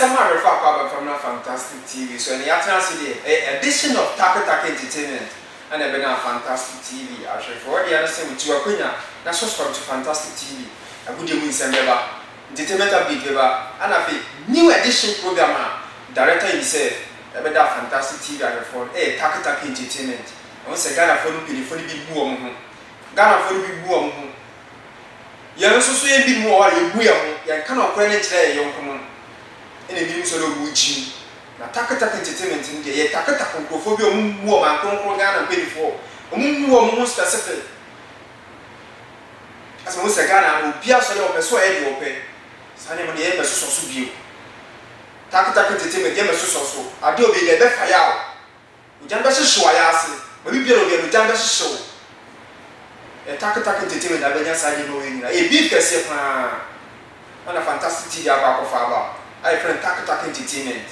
some are refer from a fantastic TV. So in the afternoon, edition of Taka Entertainment and a fantastic TV. I should for the other same with your queen. That's what's from to fantastic TV. A good win some entertainment a big and a new edition program. Director himself, a better fantastic TV and for Taka Entertainment. And once a Ghana for the big boom. Ghana for the big boom. You also say be more, you cannot credit there, young common. In a new solo Wuji. Now, Taka Entertainment in the Taka Phobia, woman, Ghana, and pay for a more specific. As most a Ghana will be also persuade you pay. Sunday on the air, so view. Taka Entertainment, Yama so. I do be the best fire. We don't show I ask, but we build a damn show. A Taka Entertainment, I began signing knowing a big person and a fantastic TV about Faba. I friend Taka Entertainment.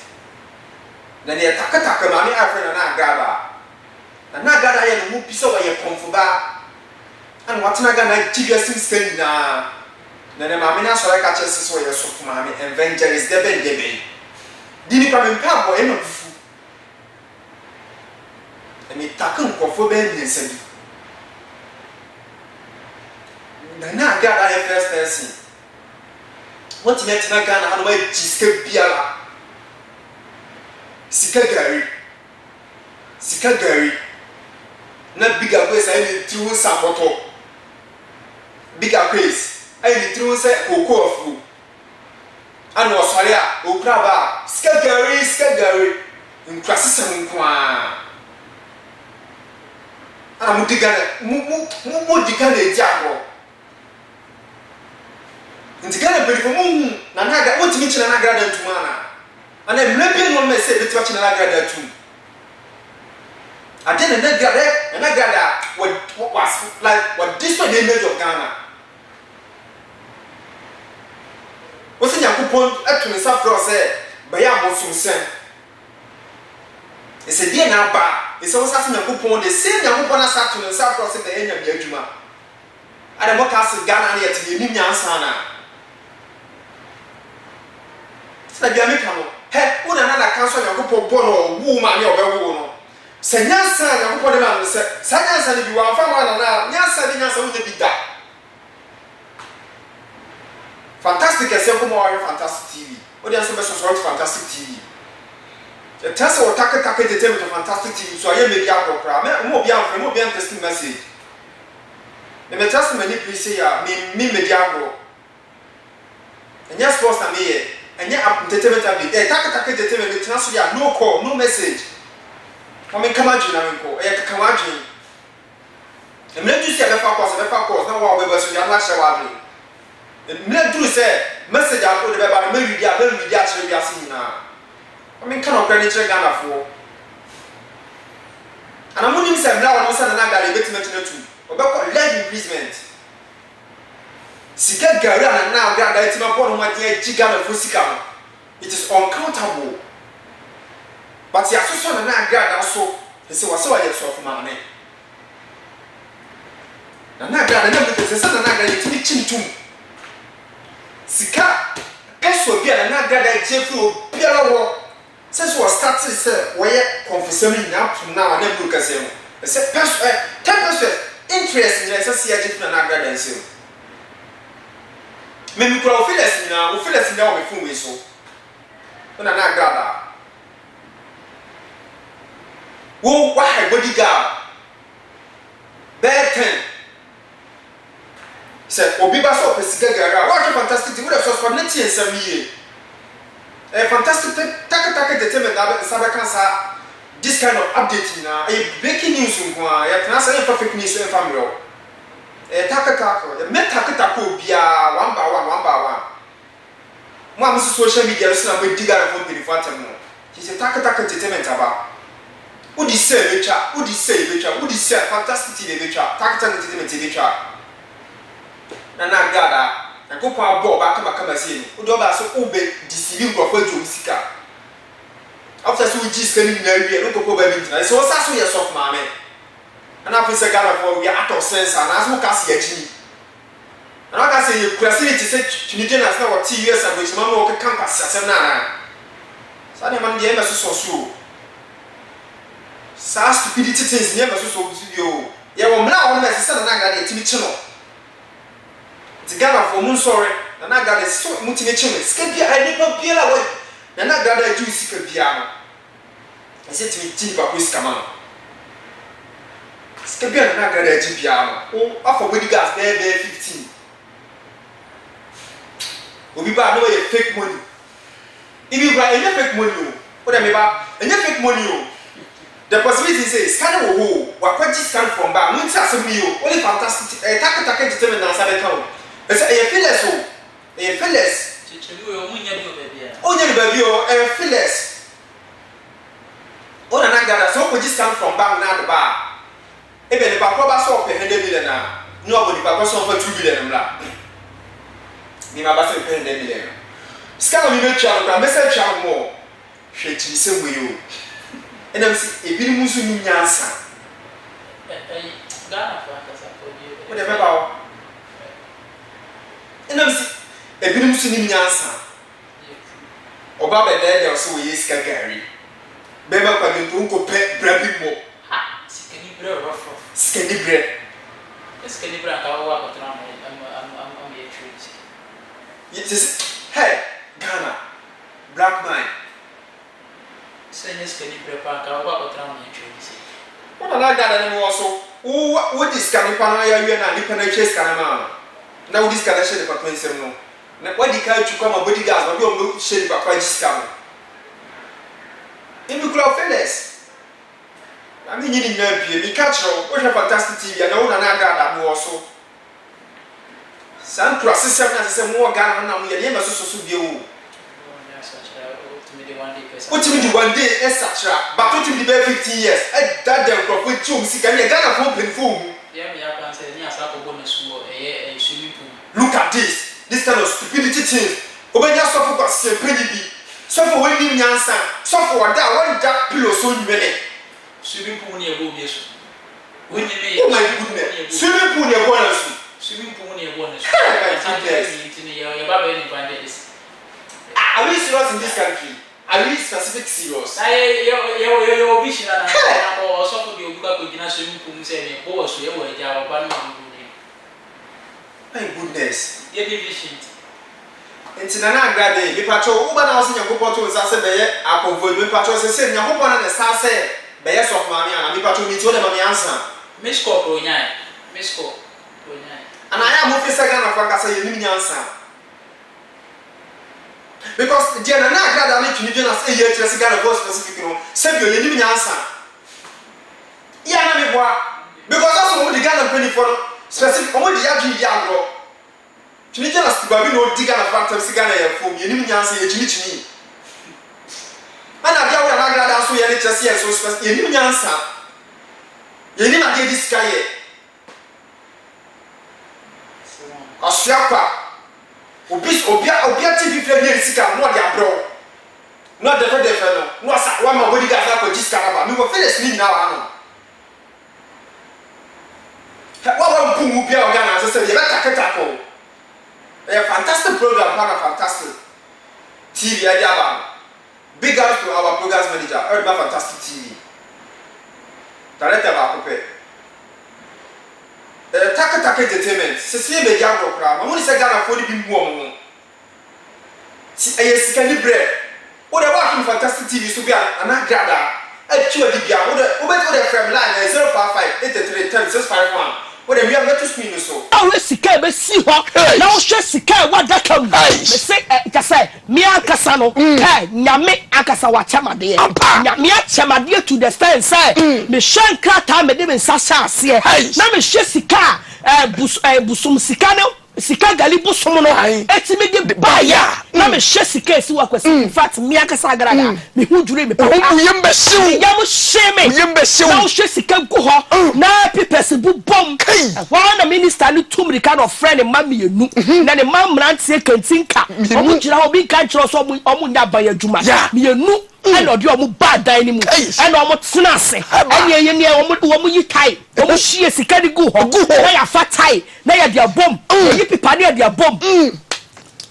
Then the Taka money, I friend and I grab. And I got a new piece of a comfortable. And what's not gonna TV since now? Then the mamma so I catch us so you're so mammy and venture is the bed debate. Did you come in pub or any food? And it taken for baby and said. Then I got a first person. What met na Ghana and why Sika Biala? Sika Gary. Not bigger ways I need through Sapoto. Bigger ways I need through say Oko of you. And was Haria, Okraba, Sika Gary, in Crassus and Qua. I'm Mudigana Jago. In the Ghana for moon, Nanaga, what to mention Nanaga to Mana. And I'm living on myself, it's watching Nanaga too. I didn't get that, and I got that. What was like what this was the image of Ghana. What's in your coupon up to the South said, Bayamo Susan. It's a dear now, it's always asking a coupon, the same Yamupona sat to the South in the end of the Juma. I don't want to Ghana yet to the Ninian Sana. Na bia me kanu he una na na kanso yakopɔ bono wu ma ne obewu no se nyansa yakopɔ de ma se sa nyansa ne bi wa fa ma na nyansa wo de bi da fantastic ese ko mo wa fantastic TV o de so be so fantastic TV the test or Taka Entertainment of fantastic TV so aye media program me mo bi an testing message me test me ni please ya me media pro and yes post na me and yeah, entertainment and Taka Entertainment, no call, no message. I mean, come on, I come on. And let you say the course, no one will be not sure. And let you say, message out of the baby, maybe actually be seen now. I mean, come on, Granny Ghana for. And I'm only saying now, I'm saying another investment too. About life imprisonment. Sika Gary and now that it's my born my dear Chigano Fusika. It is uncountable. But the association and I grad also, he said, was so I just of money. And I got another because the son and I got to be chin. Sika, Peso Bill and I got a Jeffrey Piero. Since was started, sir, where confessing up to now and then look at him. I said, 10% interest in the association and I got him. Maybe we feel us now, we feel us now before we so. When I gather, who why bodyguard? Bear 10 said, Obiba so Pessigara, what a fantastic, what a society and some year. A fantastic Taka Entertainment, Sabakansa, this kind of updating now, a breaking news in Gua, a transfer perfect news in family. Taka, met Taka Bia one by one. One social media is not with Digger from the Fatima. He said Taka Entertainment about. Would he say, Richard? Would he say, Richard? Would he say fantastic TV, Richard? Taka Entertainment, Richard. And I gather, I go for a ball back to my camera. Would you also obey deceiving for Jessica? After so we just getting married, look over everything. So what's that? So you're soft, mammy. And I feel Ghana for we are out of sense and as much as yet. And I can say you creativity say Tunisian as now 2 years and which mamma can campus as a nana. Sane man dey so so. Sa stupidity things never so video. Ya wo mla wo na se na na ga dey timi chi no. Ti Ghana for mun sorry. Na na ga dey so mutimi chi no. Sika bia ai nipa bia la wo. Na na ga dey ju sika bia no. Ese timi chi ba ko sika ma. Sika bia na ga dey ji bia no. O afọ bodyguards there 15. Obi ba no ye fake money. If you buy any fake money, what I mean by any fake money, the possibility is scan wo what scan from back. No say asem you only fantastic. Take determine na sabe ka o. E say e fearless o. E fearless. Chichelu o munya bi o baby. O nya baby o e fearless. O na gada so ko scan from back na the bar. E be the papa ba so pe 100 million na. No abodi papa so for 2 billion mla. Ni ma ba se 100 million. Scan mi be twa no message twa mo. Hwe chi se we o. Enam si ebi mu so ni nyansa. Ghana for akasa for you. What the ba o? Enam si ebi mu so ni nyansa. Oba be there so we is ka gari. Be ba kwa ntu nko pe bra bi mo. Ha, sikani bra rough. Skeni bre. Sikani bra ka wa ko tra mo am ye treat. Yes, hey, Ghana, black man. Say yes, can you prepare ka wa ko tra mo ye treat. What I Ghana no also. What is scanning pana ya you na ni pana chase kanama. Na wo dis kana share the patensem no. Na what di ka chu kwa bodyguards no be o share the papa scam. Imi kula fearless. I mean you need me be catch no. What a fantastic TV na wo na Ghana no also. San process na se mo Ghana na mo ye ma so bi o. Ultimate one day etc. But ultimate be 15 years. That them crop with chum see can Ghana for open phone. Yeah, me ya say ni asa ko bonus wo swimming pool. Look at this. This kind of stupidity thing. Obenya suffer kwa se penny bi. Suffer when ni nyansa. Suffer wada when that pillow so nyele. Swimming pool ni ebo bi so. When ni me. Oh my goodness. Swimming pool ni ebo na so. Swimming pool ni ebo na so. Are we serious in this country? Are we specific serious? Yo vision na or so for the obuka ko gina swimming pool say me bo so ye wo eja oba no ni. My goodness. Ye vision. Enti na na agrade bi pacho uba na osi Nyankopon to nsa se beye akovo bi pacho se Nyankopon na sa se beye so mama ana bi pacho mi to de mama ansa. Miss Cop pro nyai. Miss Cop pro nyai. Ana ya mo fisa Ghana for kasa ye nim nyansa. Because the na agrada na tuni na say ye tire Ghana for specific no se bi ye nim nyansa. Ya na me boa because that's what the Ghana penny for specific omo di ya gi ya ngro. Tuni na sibabi no di Ghana factor si Ghana ye fom ye nim nyansa ye chini. Ana bia wo na agrada so ye ne tire se so specific ye nim nyansa. Ye nim ade di sky ye. Asuapa obia TV frame here sika no dey abro no dey no no sa wa ma bodyguard na ko jiska na ba me go fearless ni na wa no wa mpu bia o Ghana so say ye betaketa ko a fantastic program fantastic TV idea ba big up to our programs manager Urban Fantastic TV director ba ko pe take entertainment se se be jango kra ma woni se Ghana for bi mu omo si ayesika ni bre o de watch Fantastic TV so bia ana grada a twa di bia o de frame line 055 83 10651 o de we am let to screen so awe sika be si ho na o hwe sika wa daka mu me se ka say me akasa no nyame akasa wa chamade nyame chamade to the stand say me hwe nkrata me de me nsa ase na me hwe sika busum sika no sika gali busum no etimi de baya na me hwe sika si wa kwesi in fact me akasa agaraga me hu jure me papa yembe shiw yam sheme yembe shiw na hwe sika gu ho na pipes bu bom na minister ni tumri kind of friend mama yenu na ne mam rantie kantinka omu gira ho bi kan kiro so omu nya ban adwuma me yenu and odi omu bad dan ni mu and omu tena ase and ye ne omu yi tai omu hie sika di gu ho na ya fa tai na ya dia bom yi pipa na ya dia bom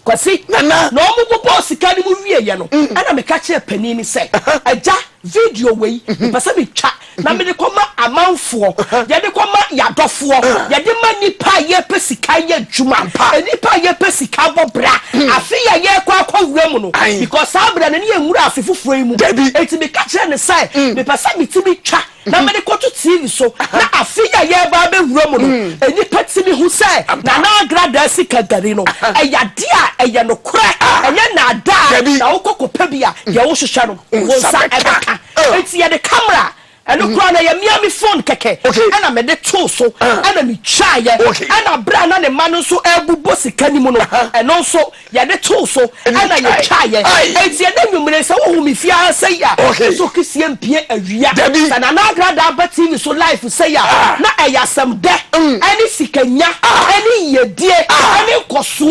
kwasi nana na omubobo sika ni mu wie ye no ana me ka che panini say aja video we pese me twa na me de koma amanfo ye de koma yadofo ye de ma nipa ye pesika ye djuma nipa ye pesika bobra afi ye kwa wura no because abra na ne enwura afi fufuro mu eti me ka che ne say me pese me ti me twa na me de koto TV so na afi ye ba be wura mu no nipa ti me hu say na na agrada sika gari no eyade a eye no kura enye na da na wokokopa bia ye wo hwehwa no wo sa ebeka eti ye de camera eno kura na ye miami phone keke ana me de to so ana mi twa ye ana bra na ne ma no so ebubo sika ni mu no eno so ye de to so ana ye twa ye eti ye de nwumre se wo hu mi fia say ya so kisie mpie awia sana na agrada ba TV so life say ya na eyasem de ani sikanya ani yedie ani koso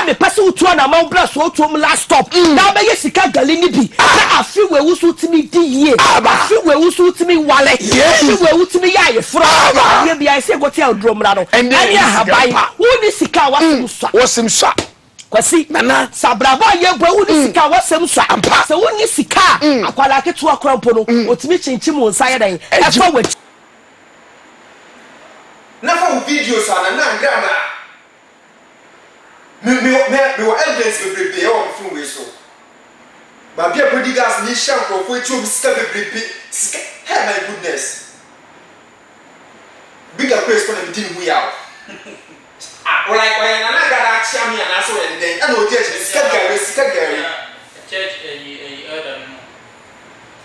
me pese utu na ma bra so utu m last stop na be ye sika gali ni bi na afi we wusu timi di ye afi we wusu timi wale afi we wusu timi ya ye fro ye bia ise gote odromra no ani habai wo ni sika wasem swa kwasi nana sabraba ye bo wo ni sika wasem swa se wo ni sika akwala ketu akrampo no otimi chinchi mu nsa ye dan e fa we na fa videos ana na ngra me wo evidence bebrebe e wo mfun we so ba bia prodigas ni sha nkofo etu sika bebrebe sika hey my goodness bigger place for them didn't we out like when na gada chia me na so and then and o je sika gari church elder no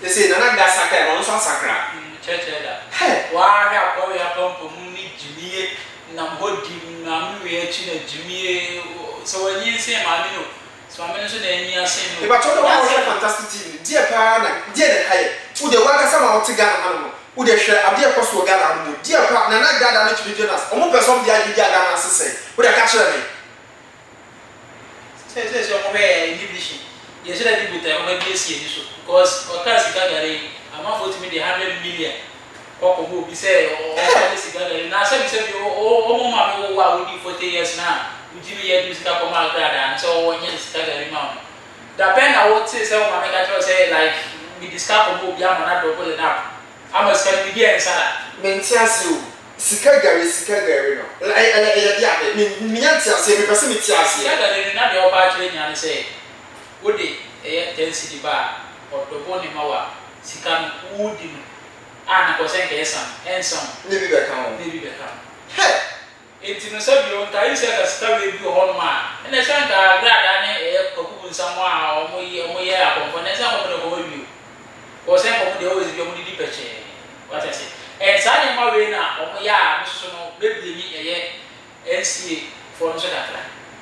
they say na gada sakra no so sakra church elder hey wa ha ko ya pompo mu ni jimie na mbodi na mwe echi na jimie so when you say ma no so ma no so na enyi ase no e ba to wa fantastic TV die pa na die de haye wo de wa ka sama o tiga na no wo de hwe ade ko so ga na no die pa na gada na chiri Jonas o mo person dia dia ga na sese wo de ka chere me say so mo be division ye should have been mo be esi ni so because o ka sika gare ama 40 million 100 million ko ko bi say o ka sika gare na say o mo ma me wo wa wo di 40 years na ujimi ye du sika ko ma grada so wo nye sika gare ma da ben na wo say say o ma me ka tell say like we discuss ko bi ama na double it up ama sika bi dia nsara mentiase o sika gare no ya dia me nyantiase me pese me tiase sika gare na de o ba kire nya ne say wo de density ba o double ni ma wa sika wo di no ana ko sen ke esam ensam ne bi be kan he enti no sabi on ta ise ka sta we bi ho no ma na shan ka grada ne kokubu nsam a omo ye akonfo na nsam mo ne ko wi o sen ko mo de o zi bi mo di peche what I say and sa ne ma we na omo ya so no bebli ni NCA for no so that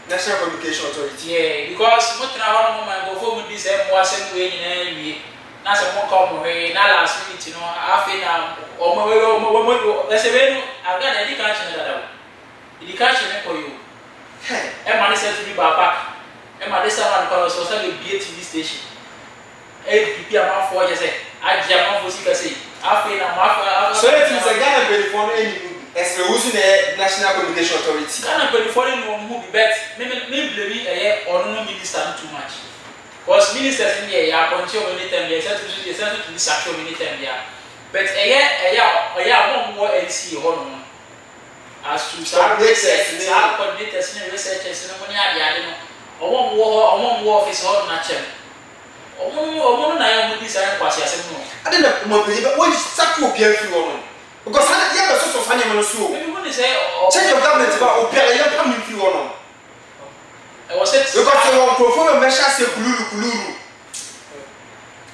National Communication Authority yeah because mo tna ho no ma go fo mo di se mo asem we nyina wi na se mo ka mo we na last minute no afi na omo we mo ese we no aga na di ka chine dada the catch ne for you e ma ne set bi baba e ma de sa man ko so so le BTV station e pipi ama fo je say aja ma fo sika say afi na ma so it is a Ghana telephone any espe usu ne National Communication Authority Ghana telephone no mu bi bet me blame e ono minister too much because ministers in here ya control many time they set to be secure many time ya but e mo NC ho no as to start research start coordinators and researchers no money ade no omo office ho na chem omo na ya mo design kwase asem no ade na mo pe we start to be free one because na ya be so fanya mo so maybe when they say change of government ba o pia ya pam free one I was it because you want perform a measure say kuluru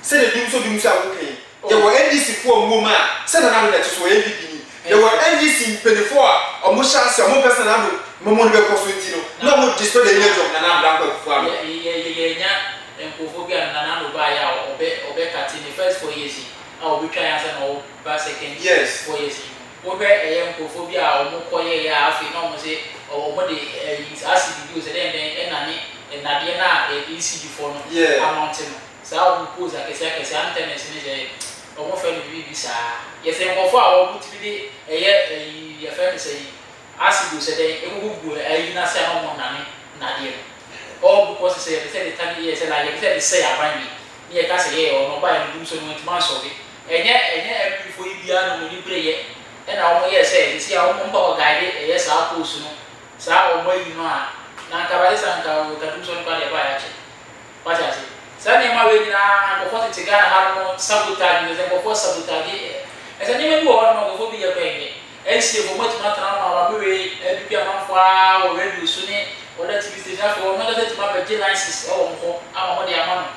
say the dim so okay ya wo NDC for mo ma say na na let so NDP there were NDC 24 omo chance omo person na do mo no be koso ntino no mo destroy the image of Nana Addo Akufo-Addo ye nya enkofobia Nana Addo ba ya obe kati the first 4 years obi try answer no ba second 4 years obe enkofobia omo koye ya afi no mo say omo de acid use then enani enade na ECD for no amount no sa omo pose akese antennas ni je omo fe no bibi sa yes enkofo a omo tibidi ye fe me say acid use then egugu na say no mo nane nade all because say the time years like you say aban bi ye ka say ye ono ba ya dum so no ntima so bi enye before bia no ni bre ye e na omo ye say si a omo mba guide ye sa post no sa omo yi no a na ka ba isa nka ka dum so no kwa de ba ya che pa cha se sa ne ma we ni na ko fo ti ga na ha no sabotage ne ko fo sabotage e sa ni me bo no ko fo bi ye ko enye e si fo mo ti ma tra ma ba we e bi amanfo a o radio so ni o da TV station after o no da ti ma ba je license e wo nko ama mo de ama no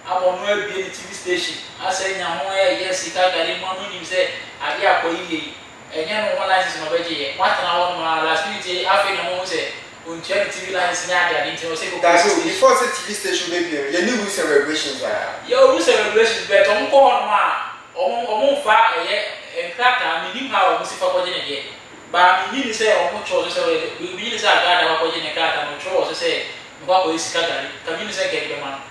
amo no abie ni TV station asa nya ho yes sika gari mo no nim se ade akoyi enye no ho license no beje ye watana won ma last minute afi na mo se on check TV license nya ade ade nti o se ko before say TV station be be you need rules and regulations yo rules and regulations but on ko no ma o fa enkrata mi nim ha o si fa ko je ne de ba mi ni se o mo cho se we bi ni se aga da ko je ne krata no cho se mo ko sika gari ka mi ni se ke be ma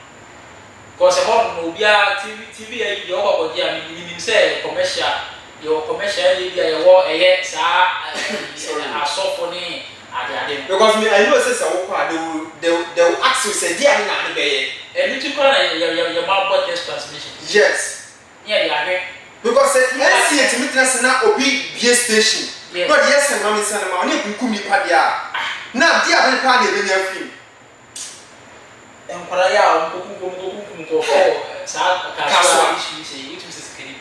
because no bia TV ya yi o ko dia mi say commercial your commercial area ya wo eye sa asofo ni ade because me I know say so kwa they will ask you say dia na be ye and you kwa ya ma test transmission yes yeah they are because NC it meetness na obi bie station no the yes and mama say na ma oni kunkum ni pa dia na dia be pa na be nya film enkwara ya omkokum ko sa kaswa issue say it is screen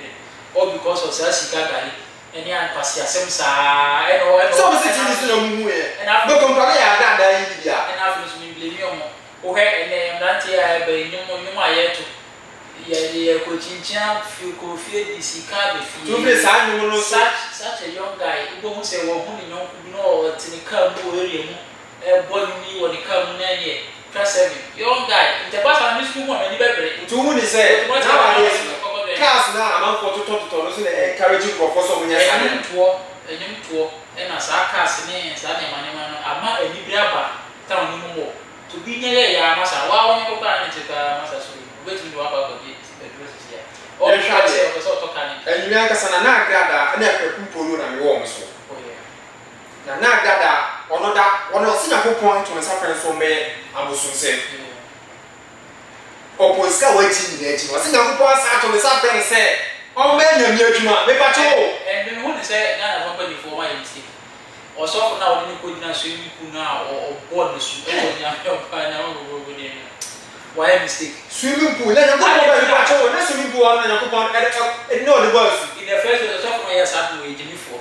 all because of sa sika gari eni an kwasi asem sa eno so be say this no mu e no compare ya da yi bia and after so me blame you mo o he ene mranti ya be nyum ayeto ye ko chinchia fie di sika be fie to be sa nyum no such a young guy ugo hu say wo hu ni nyom ku no tinika mu area mu boy ni wo ni ka mu na ye class 7 young guy in the past and this school one ni bebre to who ni say nowadays class na am for to no so encourage for so munya sa enyum to e na sa class ni sa ne mane no ama enibira ba ta oni mu to bi nye ya masa wa woni ko ka ni tika masa so betu ni wa ba ko bi address ya o bi sha se o so to kan ni enyum anka sana na agrada na akapupolo na me wo mo so na agrada ono si na popon to nsa fere so me abosun se opo ska waji ni eji o si na popon sa to nsa fere se o me nya mi adwuma me pa to and then who say na na papa before my mistake o so for na o ni ko dina so mi ku na o board no su e nya pa na o go go ni why mistake swimming pool na nya ko ba pa to na swimming pool na nya ko pa no the boss in the first so for my sa do e jimi for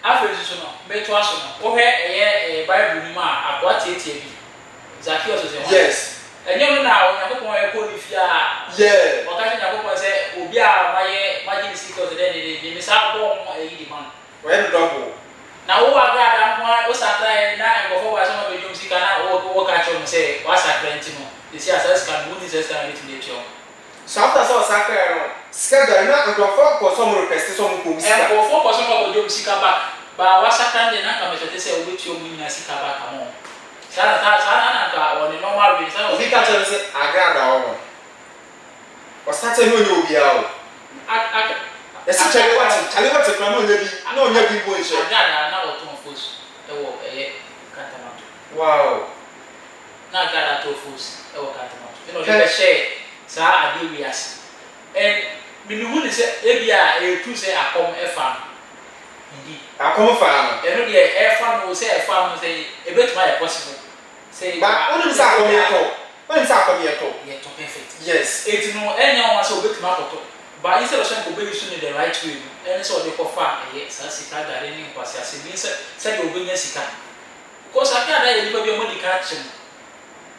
after so no beto aso no wo he bible ni ma akwa tietie bi Zacchaeus so say yes enyo no na Onyankopon e ko ni fia yeah o ka Onyankopon say obi a maye ni secret de ni sa bo mo e di man we no double na wo aga da mo o sakra na ngofo wa so no be jom sika na wo ka cho mo say wa sakra ntimo they say asas kan mu ni say sakra ni tio so after so sakra no schedule na ngofo ko so mo request so mo ko sika ngofo ko so mo jom sika ba wa sakra de na ka me tete say o be tio mu ni na sika ba ka mo sana na ka on normal way sana o bi ka tell say agrada o o start no ni obi a o esi chale what kwa no nya bi na onya bi bo nche agrada na o ton fos e wo Kantamato wow na agrada to fos e wo Kantamato you know the share sa ade wi as and me hu ni say e bia e tu say akom e fa ndi akom fa no e no de e fa no say e fa no say e betuma e possible say ba onu sa akom ye to when sa akom ye to perfect yes it no enya o say obetuma to ba instead of saying go be using the right way and so they ko fa e sa sika gare ni kwasi ase bi say you obenya sika because aka da ye bi mo di ka chin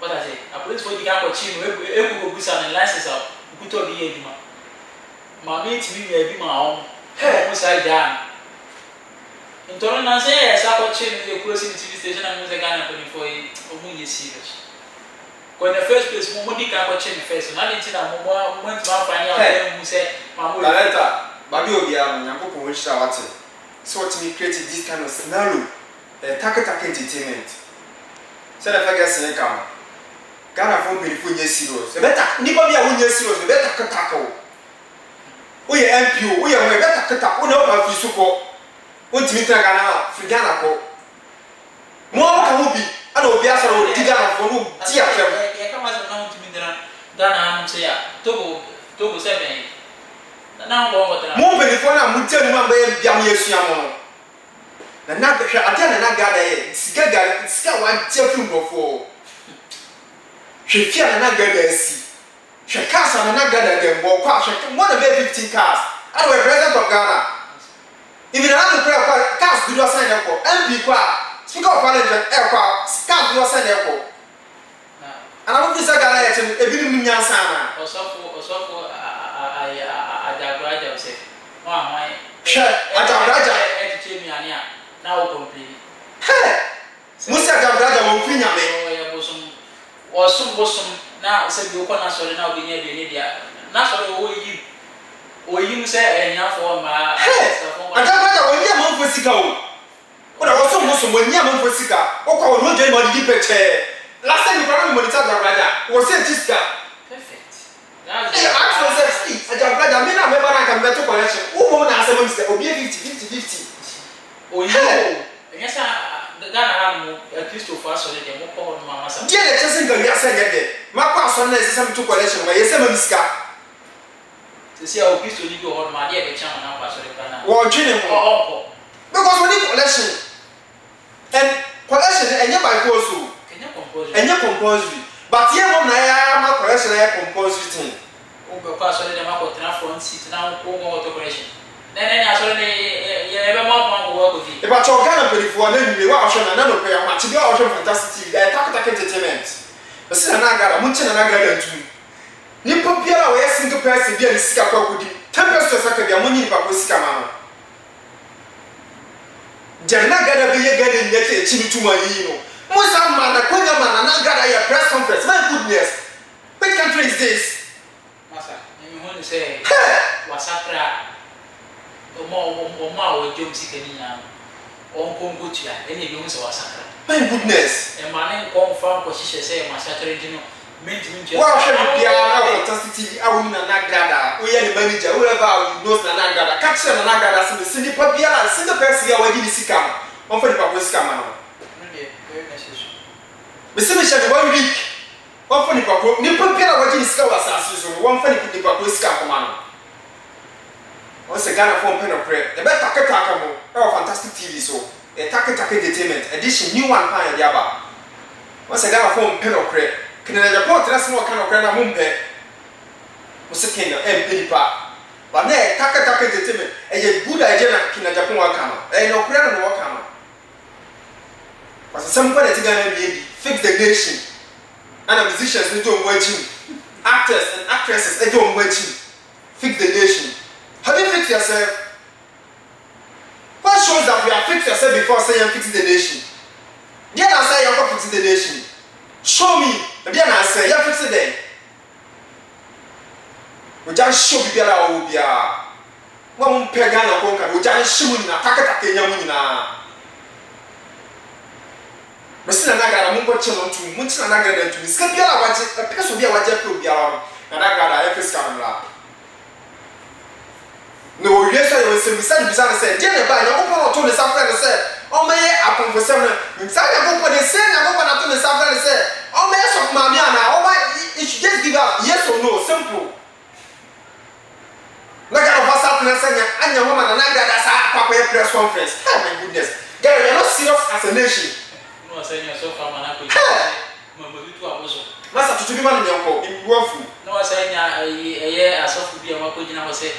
what I say a police for di ka ko chin e ku go busa na license out kuto bi ye dima ma me ti bi ya bi ma o mo sai dan ntoro na say e sa ko chin e ku si TV station na music Ghana for o mu ye serious. When the first place mo di ka ko chin first na dey na mo went to find out dem mu say ma mo later ba bi obi a mo Nyankopon wo hira wate so what me create this kind of scenario taka entertainment say the figure say come Ghana for me for nye serious e beta ni ba bi a wo nye serious e beta taka o ye MPO o ye mo e beta taka o na o ba fi suko o ntimi tra Ghana fi Ghana ko mo ka ho bi ana obi asara o diga na fo no ti akem e ka ma se na ntimi ndira Ghana am se ya Togo 7 na ngo ngotara mo be fo na mo tenu ma be bia mo yesua mo na hwe ade na Ghana ye sika wa tia fi ngofo hwe fia na Ghana si hwe cars na Ghana dem bo kwa hwe more than 15 cars and we president of Ghana even na prayer kwa cars do assign e ko MP kwa speaker of parliament e kwa cars do assign e ko ana mo bisa Ghana ye chem ebi ni nyansa na osofo ajagraja se wa hwan hwe ajagraja e ti chemi ani a na o complain musa ajagraja wo fi nyame o ya bosom na se bi ko na sori na obi nya bi dia na sori o yi se enya fo ma ajagraja wo nya mo fo sika o na wo so wo nya mo fo sika o kwa wo no je mo di peche last time you brought me monitor ajagraja wo se tiska perfect hey actually say ajagraja me na me ba na ka me to collection wo mo na asem say obi 50 o yi enya sa Ghana hamu Christopher so de mo ko no mama sa die le chese ngari asa nyede makwa so na esem to collection wa yesem miska se se o Christo ni bi ho ma de be chama na kwa so de kana wo twene mo because we need collection and collection enye by force o enye compulsory but ye mo na ya ma collection ya compulsory thing o be kwa so de ma ko tra front seat na ko go to collection na so de ye be mo ko go go fi e ba cho Ghana perifo na nwie wa ohwe na no pe ya ma ti bi ohwe fantastic tak entertainment bese na Ghana mo nche na Ghana ntu ni popiara we single person bi ani sika kwa kudi 10% saka bi amonyi ni pa ko sika ma no jana Ghana bi ye Ghana nyete echi ni tuma yi no mo sa ma na konya ma na Ghana ya press conference my goodness which country is this masa ni ho ni say wasakra o ma o jom sika ni nya on kongo tia eni bi ho se wasakra my goodness e ma ne ko fa ko hihye say masakra dino minti wa hwe bia na fantastic awu na Ghana o ye ni manager whoever you know na Ghana catch na Ghana se ni pa bia na single person ya wadi ni sika on fa ni pa ko sika ma no bese me shade 1 week on fa ni pa ko ni pa bia na wadi ni sika wa asase so on fa ni pa ko sika ko ma no on se Ghana for pen of prayer the better takaka mo e fantastic TV so e takaka entertainment edition new one pan ya ba on se Ghana for pen of prayer kina na report na small kind of prayer na mo mpe mo se kina pelipa ba na takaka entertainment e ye good idea na kina Japan wa kama e no prayer no wa kama because some people that Ghana be fix the nation and musicians need to watch actors and actresses they don't watch fix the nation. Have you fixed yourself? What shows that you have fixed yourself before saying fix the nation? Then I say you have fixed the nation. Show me. Then I say you have fixed it. We just show people that we be a. One pagan or conquer. We just show you na takata Kenya muna. Mesina naga na mungo chelo ntu. Mutina naga na ntu. Sika people that waje. Because we be a waje pro be a. Na naga na FS camera. No, yes, I was saying, said, Jenny, by your open to the South said, oh, may I come for 7 inside a book for the same, I open up to the South and said, oh, may I of Mamiana, oh, my, it should just give up yes or no, simple. Like I was out and saying, and your woman and I got as a press conference. Oh, my goodness, Gary, you're not serious as a nation. No, saying yourself, I'm not going to Master to be man in your in Wafu. No, saying a year as of to be a Makojina was said.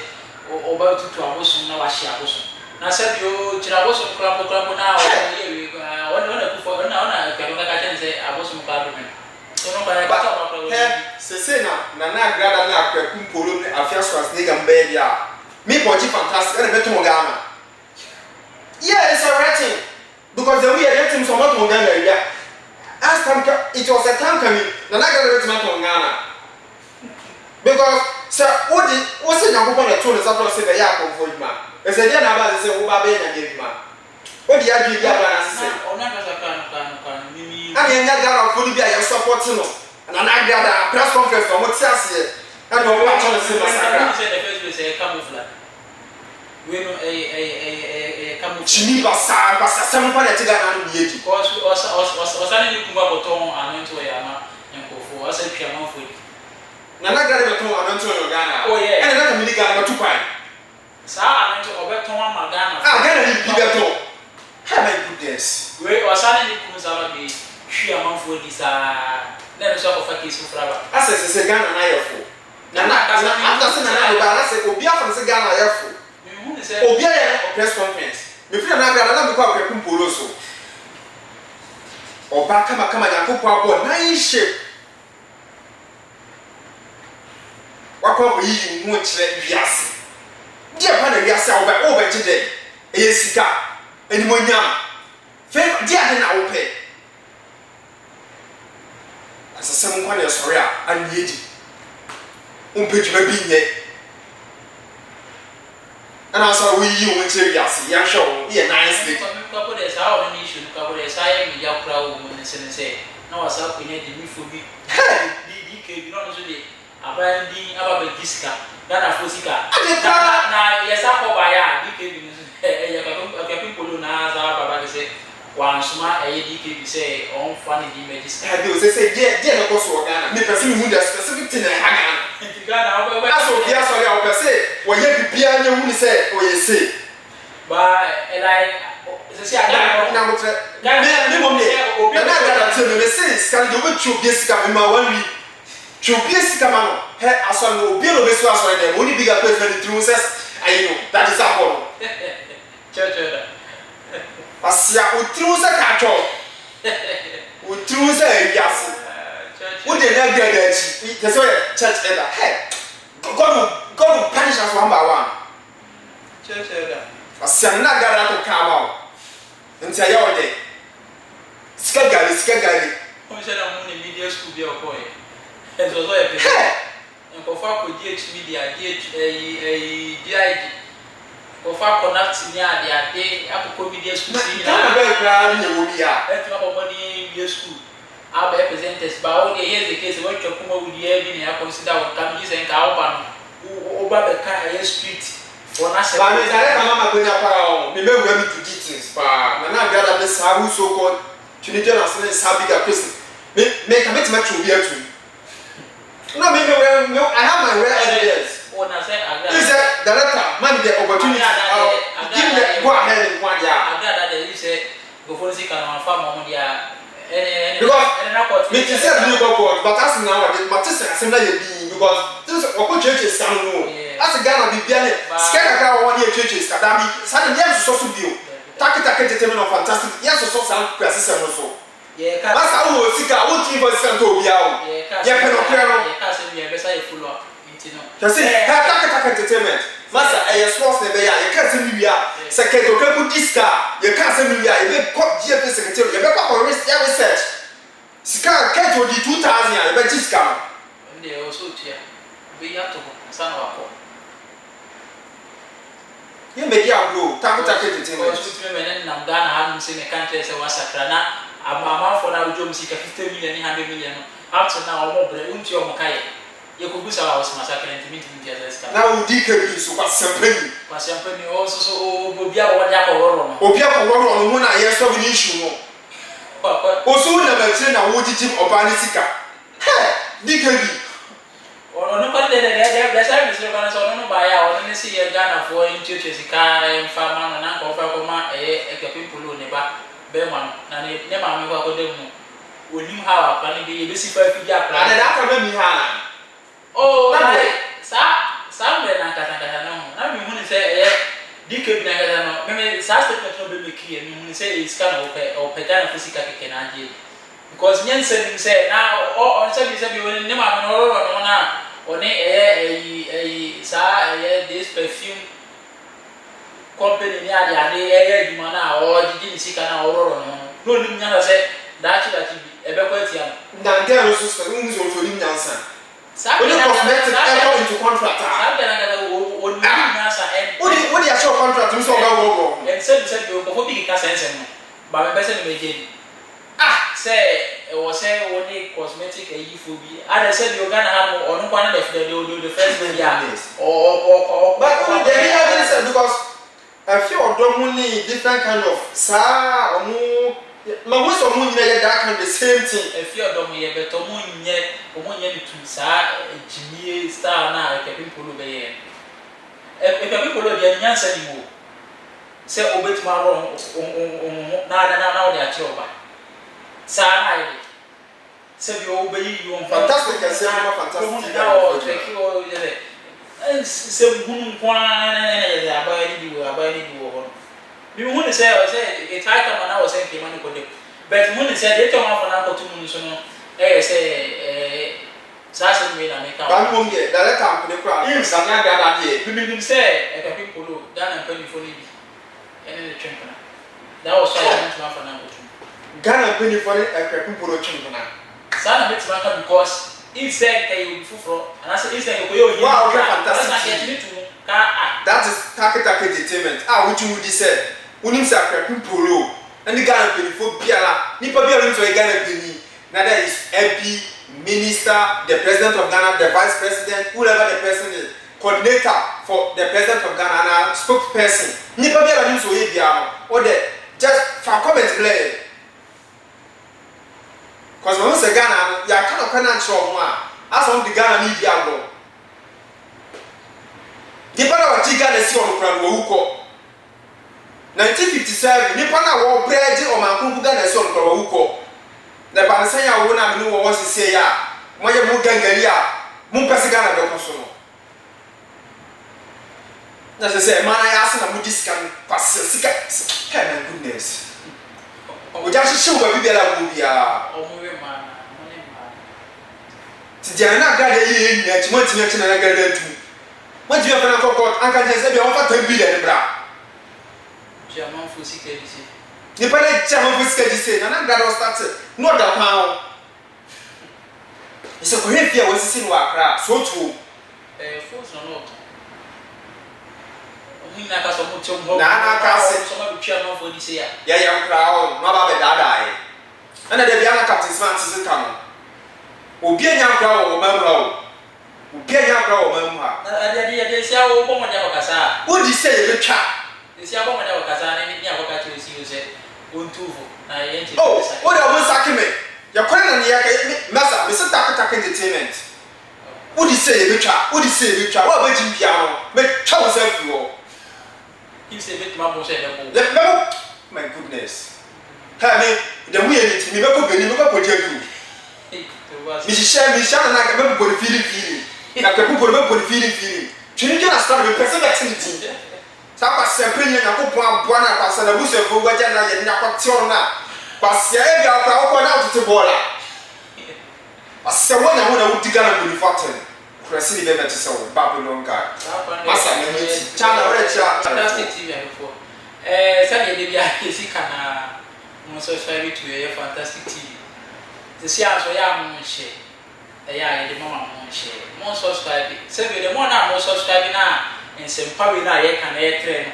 Oba tutu abosun na wahye abosun na sabi o kira abosun krampo na o ye wona kufo na ka ka se abosun ka do me so no ba ka ta ba se na grada na akwaku mpolo ne afia so as nigga mbe dia me boji fantastic e beto Ghana yeah it's a rating because the way I get so much Ghana area as time it was a time coming na grada beto Ghana because sir what say na go na to the support say the ya ko ma e say dia na ba say wo ba be na give ma o di adu dia ba na say ona ka kan mimi ani nya Ghana for bi a support no na grada press conference for mo ti ase and no wa to say massacre say the first place say camouflage we no come chini basa some pa na tiga na no ye di cause osane ni kumba boton anonto ya ma nkofo asa twa manfo na gare beton anonto yo Ghana oh yeah na mini Ghana tu pan sa anonto obeton ama Ghana Ghana ni bi beton hey my goodness we osane ni kumza ba bi twa manfo di sa na no so ko fa case fraba asa se Ghana na yefo na after se na do ba se obi afa se Ghana yefo obi ya press conference me free na Ghana na me kwa kwepum polo so oba kama Yakobo abo nine shape wakọ yi mu kire wiase die pa na wiase a oba gide e sika enimonyam fe die ade na ope asasem kwa na sori a anyedi umpejuma bi nye ana so we yi mu kire wiase ya show ye nice day ko ko de sa o ni issue ko de sa ye mi ya kura wo mu nse na wasa ko nye de mi fo bi di ke bi no so de abandi ababe disika Ghana fo sika na yesa ko ba ya di ke bi ya ka polo na za baba ke se wan suma e di ke bi se on fa ni di medicine ha bi o se je na ko so Ghana me person mu da specific thing na Ghana o aso bia so ya o pe se wo ye bibia nya hu ni se o ye se ba like se aga na mo tre me mo me na Ghana te me se skal do we chu bi sika me ma wan wi Chopie sikama no he aso no obi no besu aso dem oni bigger president through says ayi no that is happen church asia o through say ka cho o through say ebiase o de na grade achi te so church elder hey God will punish us one by one church elder asia na gada to come out nti ayi o de sika gali o se na mo ni media school bi o boy enzo zo e pe en ko fa ko DH media DIG ko fa connect ni ade akoko media school si na ba kra ni wo bia e ma bobo ni media school aba representatives ba o de here the case we twa kuma wo die bi na consider wo kam ji sen ka wo ba no o ba be ka aye street for na se ba me tare ka mama ko nya para o me mewu mi to details pa na gada me sa hu so called Trinity na se sa bigger person me ka me tima chu bi atu no me I have my real evidence na say aga is a director man the opportunity give me go ahead and one ya aga that they say go for see can farm mo dia because me ti say me go court but as now the matisa say na ye bi because this what churches stand no as Ghana bi bia ne skeka ka won ye churches ka da bi say dem so so bio take determine of fantastic yes so so kwase no so yeah ka masa wo sika wo ti for sika to bia o ye pe no kwero ka say me be say full up intino kasi take entertainment masa e sports ne be ya ye ka say mi wia secretary ka bu diska ye ka say mi wia ye be ko GF secretary ye be ko research sika ka to di 2000 ya ye be diska nde o so tia be ya to sana wako ye me ya bro take entertainment so ti me men na Ghana ha no say me country say wasakra na ama for na ujom sika 50 million 100 million up to now omo bre unti omo kai ye ko busa wa osma sakra ntimi ntimi ya sika na udi ka bi so kwa sempani o so obi a wo dia ko roro no obi a ko roro no mu na ye so bi issue no o so na ba tire na wo jijim oba ni sika he di ka bi ono ko de say me so kana so no ba ya ono ni si ye Ghana fo ntioche sika emfa ma na ko fa ko ma e ke pimpolo ne ba be man na ne ma me ko dem no onim ha wa ni be si fa fi dia plan na da ka me mi ha oh sa me na kata na mi hu ni say e dike bi na kata no me sa statement no be make here mi hu ni say is kana o pe Ghana physical ke na je because nyen say na o say bi ne ma me no na oni sa this perfume company ni ade juma na o jiji ni sika na ororo no ni nya say dachi bi ebe kwa tia na ngero so so ni zo so ni nyansa when you cosmetic enter into contract sabe na ngada o ni nyansa what the actual contract you so go and said ko bi ka sense no ba me pese ni meje say o say only cosmetic phobia ada say you Ghana ha no onu kwa na the first day ya but only the real reason because I feel money different kind of sa my voice of money that kind of the same thing. If you don't hear better money to sa Jimmy star na people be if people be nyansa ni mo say obetima wrong na dey achoba sa na say you obey you fantastic and say fantastic now take you say hunu kwa na abaya ni wo mi hunu say it high come na o say ke mani ko de but hunu say dey to ma for na ko tumu so no say sasa mi na make ba mo nge da let am ne kra if sanya da dey mi say e ka people Ghana mpani fo ni bi ene ne twempana that was why I went to for na ko tumu Ghana mpani fo ni e ka people twempana sana beti maka because if say you fufro and I say if say you go wow fantastic ka that is take entertainment which you would say unim say akra polo and the Ghana mpani fo biara nipa biara nto e Ghana mpani na that is MP minister the president of Ghana the vice president whoever the person is coordinator for the president of Ghana and spokesperson nipa biara nim so e biara or the just for comment play because when we say Ghana ya cannot show one as on the Ghana media go nipa na wati Ghana si on kran wo uko 1957 nipa na wo bread o man kun Ghana si on kran wo uko na ba nsan ya wo na me no wo sese ya mo ye mo gangari a mo pese Ghana be ko so no na sese man ya ase na mo discount pass sika hey my goodness o ja hye wo bi bia mo bia Tidiana gada ye nya timoti na gada tu. Mo ti fa na kokot anka je se be on fa 10 billion bra. Chairman fu sika dise. Ni pa na chairman fu sika dise na gada start no da pa. Ise ko hefia wasisi no akra so tu. Force no. Omi na ka so mo chom ho. Na ka se so ma bi chairman fu dise ya. Ya kra o no ba be dada e. Ana de bia na captain smart se ka no. Obi anya kra wo mamra o obi anya kra wo mamu ha ade sia wo bo mo dia wakasa wo di say ye betwa sia bo mo dia wakasa ni akọka ti osi ose ontuvo na ye nche oh wo da wo sakime ya kwere na ne ya masa me se tak entertainment wo di say ye betwa wo ba jim bia no me twa wo self wo if say bet ma bo say le bo my goodness ha me the we any ti me ko beni me ko dia mi share na ga me body feeling na ka people me body feeling twini na start me person activity sa pa sempre nya na ko po aboa na kwa sana bu se fo gwaja na ye nya kwa tio na pa se e ga kwa ko na otete bola asa wona ho na wudiga na body factor kurasi ni be na tse wo Babylon guy masa me meet chana ore cha fantastic TV before say ye bia kesi kana mo so share to ye fantastic TV the see as we are mo share ya ye de mama mo share mo subscribe say we the more na mo subscribe na ensempa we na ye kana ye tre no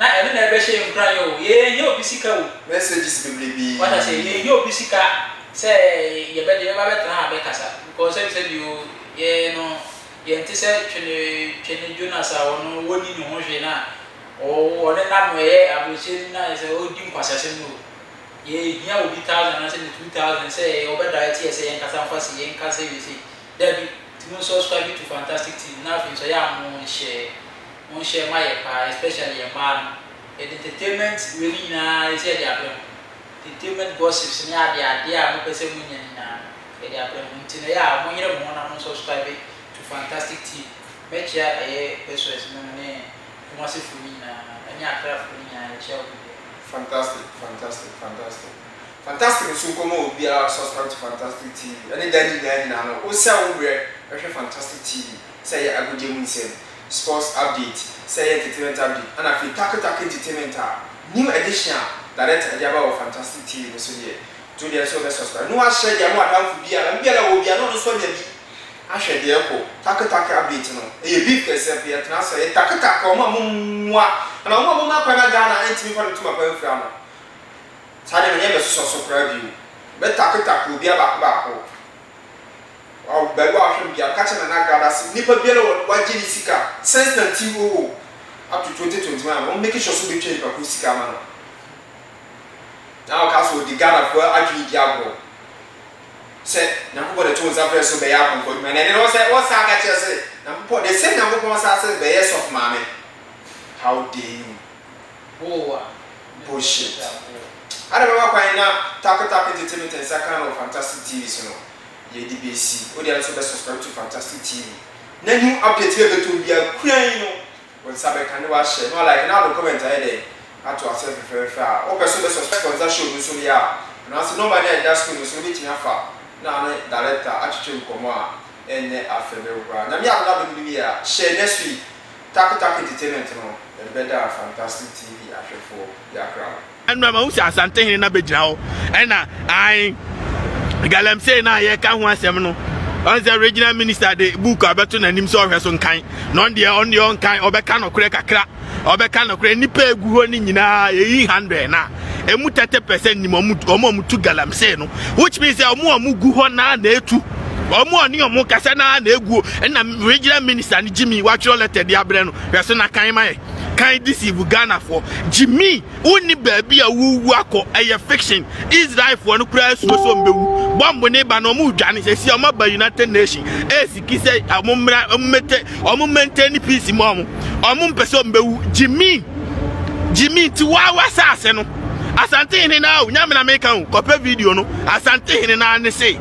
na ene na ebe share nkra yo ye obi sika wo messages be what I say ye obi sika say ye be de ba betra ha be kasa because say you ye no ye nti say twene Jonas a wono woni ni ho hwe na o one na mo ye aboche na say o di nkwasase no ye hia obi 1000 na say 2000 say obeda tie say yen kasa mfasi yen kasa we say Debbie to subscribe to Fantastic TV na fin so ya mo share my pa especially your man entertainment really na say dey happen entertainment gossips ni ade a mo pese mo nya na dey happen nti na ya mo yere mo na mo subscribe to Fantastic TV mecha SOS no ne mo se fu ni na anya akra fu ni na share Fantastic so komo obi a subscribe to Fantastic TV any daddy na no o say wo we Fantastic TV say aguje mu nsem sports update say entertainment update and afi tak entertainment new edition direct ade about Fantastic TV so there to there so be subscribe no a share dia mo atamfo bia la wo bia no so dia bi a hwe de ko tak update no e beef kese bia tena so e tak o ma mwa na mo ma kwa na Ghana entimi fa ntuma pa mfra no sade me be so pra bi be tak obi ba ko o be wa hwe bia ka che na Ghana si nipa bia wa jiri sika sense na ti wo up to 2021 won make sure so be change pa sika ma no now ka so the Ghana for actually diabo say na ko the tools after so be ya comfort man and no say what sa ka say na po they say na ko sa say be yes of mama how dare you bullshit I don't know why now Talk Entertainment and kind of fantastic TV you know ye DBC or they also subscribe to Fantastic TV na new update here to be a queen you know when sabe can watch share no like now the comment there to access very far or person subscribe on that show so yeah and also nobody at that school so meeting afa na director attitude komo a enye afebe kwa na me abla be bi a share next week Talk Entertainment no the better Fantastic TV afefo ya crowd and my house asante hin na begina ho and I galamsey na ye ka ho asem no on the regional minister the book abeto nanim so ohwe so nkan no on the on kan obeka no kure kakra obeka no kure nipa egu ho ni nyina ye 100 na emu 30% ni omu galamsey no which means omu gu ho na etu omu oni omu kasa na egu na regional minister ni Jimmy watch letter dia bre no hwe na kan mai kan deceive Ghana for Jimmy uni baby a wu akọ eye fiction Israel for no kura so mbewu bomb ne ba no mu dwane se o ba United Nations esiki se amumra mmete omu maintain peace mo omu mpese mbewu Jimmy ti wa sase no asante hene na nyame na make kan kope video no asante hene na ne se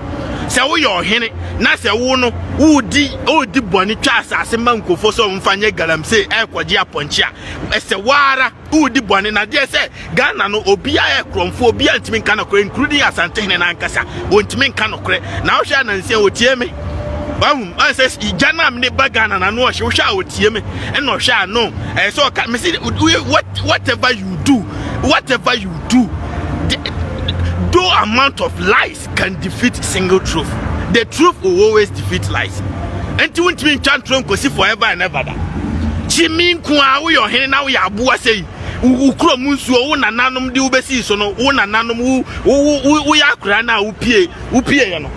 wo yo hene na se wo no odi boni twa asase mankofo so mfanye galamsey ekwaje aponche a se wara odi boni na de se Ghana no obi a ekromfo obi antimi nka no kre including asante hene na nkasa ontimi nka no kre na wo hwa na nse otie me bam anse igana me ba Ghana na no hwa hwa otie me en no hwa no so me see whatever you do no amount of lies can defeat single truth. The truth will always defeat lies. And you won't mean chantron ko see forever and ever that. Jimmy kwa we your hen now ya abuwa say ukro munsu wo nananom de ubesi so no wo nananom wo yakra na upie ya no.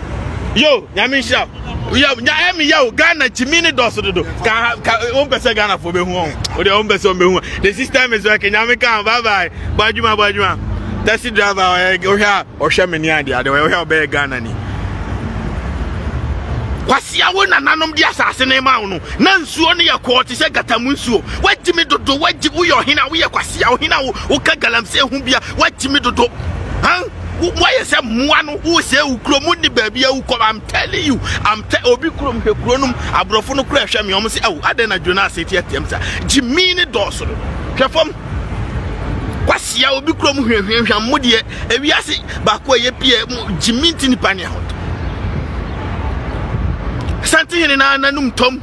Yo, nyame sha. Yo, yo Ghana Jimmy ni doso dodo. Ka on pese Ghana for be hu on. O de on pese on be hu. The system is working. Nyame kan bye bye. Bajuma. Taxi driver or shamani idea the way we have Ghana ni kwasia wo nananom di asase na ma wo no na nsuo ne ye ko ti se gatamunsuo wagimi dodo wagibu yo hina wo ye kwasia wo hina wo ka galamsey hu bia wagimi dodo han why say mua no wo se ukromu ni baabi a wo I'm telling you obi krom hekronum abrofo no kura hwa me om se ade na Jonas etiatem sa Jimmy ni doso hwefom kwasia obi krom hwehwehwa modie ewiase bako ye pie Jimmy tini pani hot santi hene na nanum tom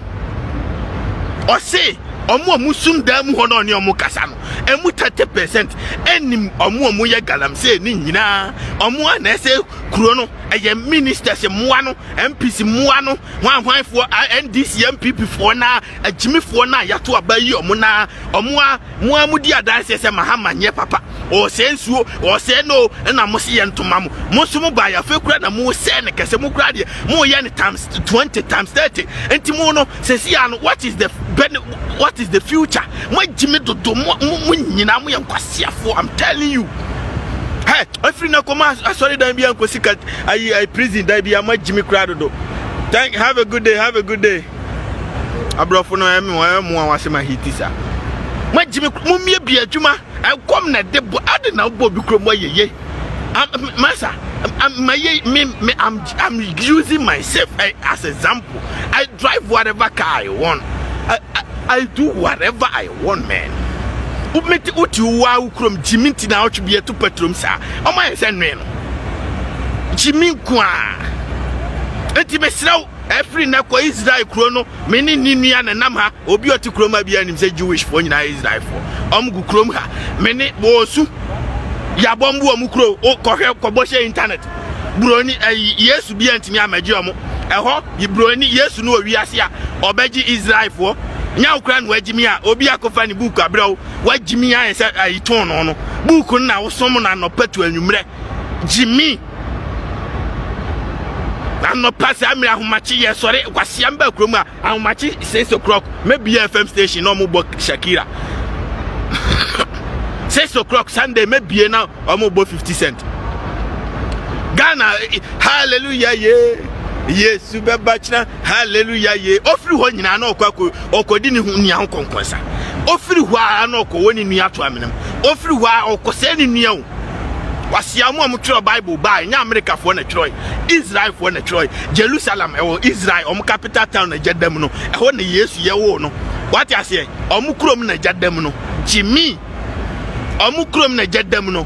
o se omo musum da mu hono ne omo kasa no emu 30% enim omo ye galamsey ni nyina omo na ese kuro no eye ministers moa no MPs moa no hwan for NDC MPP for na Jimmy for na yato abayi omo na omo amudi adanse se mahama nye papa o se nsuo o se no na mo se ye ntoma mo musum ba ya fe kura na mo se ne kese mo kura de mo ye ne times 20 times 30 enti mo no se sia no what is the future? My Jimmy do nyina mo yankwasiafo. I'm telling you. Hey, every na come sorry dan bia nkosika I prison dan bia my Jimmy crowd do. Have a good day. Abrofo no emi mo awase hitisa. My Jimmy mo mie bia adwuma. I come na debo ade na bo bi kromo yeye. Master, I'm using myself as example. I drive whatever car I want. I do whatever I want, man. Umeti uti wa ukrom Jimmy tina ochu bia to petrol sa. O ma ese nwe no. Jimmy kwa. Enti mesraw every na kwa Israel kro no meni ninua na nam ha obi oti kroma bia nim se Jewish for nyina Israel for. Omgu krom ha meni bosu ya bombu omukro o kohwe koboshe internet. Broni Yesu bia ntimi amaji omo. Eho yibroni Yesu no wiase a obeji Israel for. Nya ukra no wagimi a obi akofa ni book abrawo wagimi a se ayiton no book na wosom na no patu anwumre Jimmy na no pass amira ahomachi ye sore kwasiamba krom a ahomachi 6 o'clock maybe FM station no mo bok Shakira 6 o'clock Sunday maybe now almost 50 cents. Ghana, hallelujah, yeah. Yes, super bachna, hallelujah, yeah. Ofri ho nyina na okodi ni hu nia ho konkonsa. Ofri ho a na okowoni nia to amenam. Ofri ho a okose ni nia ho. Wasiamu amutro Bible by nya America for na Troy, Israel for na Troy, Jerusalem Israel capital town na Jedem no. Ho na Yesu ye wo no. What you say? Omukrom na Jedem no. Jimmy Omukrom na Jedem no.